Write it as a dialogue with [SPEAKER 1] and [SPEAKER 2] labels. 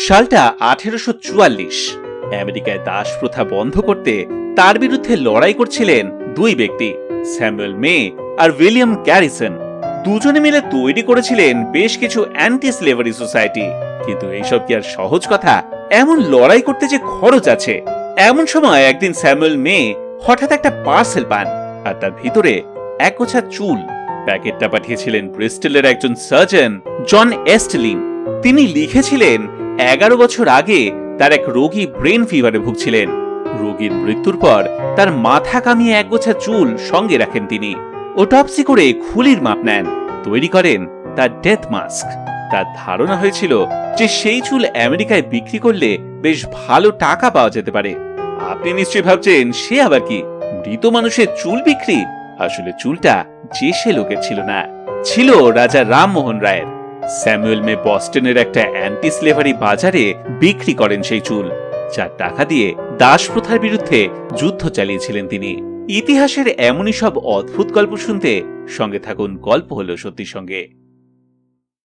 [SPEAKER 1] সালটা 1844। আমেরিকায় দাস প্রথা বন্ধ করতে তার বিরুদ্ধে লড়াই করছিলেন দুই ব্যক্তি, স্যামুয়েল মে আর উইলিয়াম গ্যারিসন। দুজনে মিলে তৈরি করেছিলেন বেশ কিছু অ্যান্টি স্লেভারি সোসাইটি। কিন্তু এইসব কি আর সহজ কথা? এমন লড়াই করতে যে খরচ আছে। এমন সময় একদিন স্যামুয়েল মে হঠাৎ একটা পার্সেল পান, আর তার ভিতরে এক গোছা চুল। প্যাকেটটা পাঠিয়েছিলেন ব্রিস্টলের একজন সার্জন, জন এস্টলিন। তিনি লিখেছিলেন 11 বছর আগে তার এক রোগী ব্রেন ফিভারে ভুগছিলেন। রোগীর মৃত্যুর পর তার মাথা কামিয়ে এক গোছা চুল সঙ্গে রাখেন তিনি। অটোপসি করে খুলির মাপ নেন, তৈরি করেন তার ডেথ মাস্ক। তার ধারণা হয়েছিল যে সেই চুল আমেরিকায় বিক্রি করলে বেশ ভালো টাকা পাওয়া যেতে পারে। আপনি নিশ্চয়ই ভাবছেন, সে আবার কি, মৃত মানুষের চুল বিক্রি? আসলে চুলটা যে সে লোকের ছিল না, ছিল রাজা রামমোহন রায়ের। স্যামুয়েল মে বস্টনের একটা অ্যান্টি স্লেভারি বাজারে বিক্রি করেন সেই চুল, যার টাকা দিয়ে দাস প্রথার বিরুদ্ধে যুদ্ধ চালিয়েছিলেন তিনি। ইতিহাসের এমনই সব অদ্ভুত গল্প শুনতে সঙ্গে থাকুন গল্প হলো সত্যির সঙ্গে।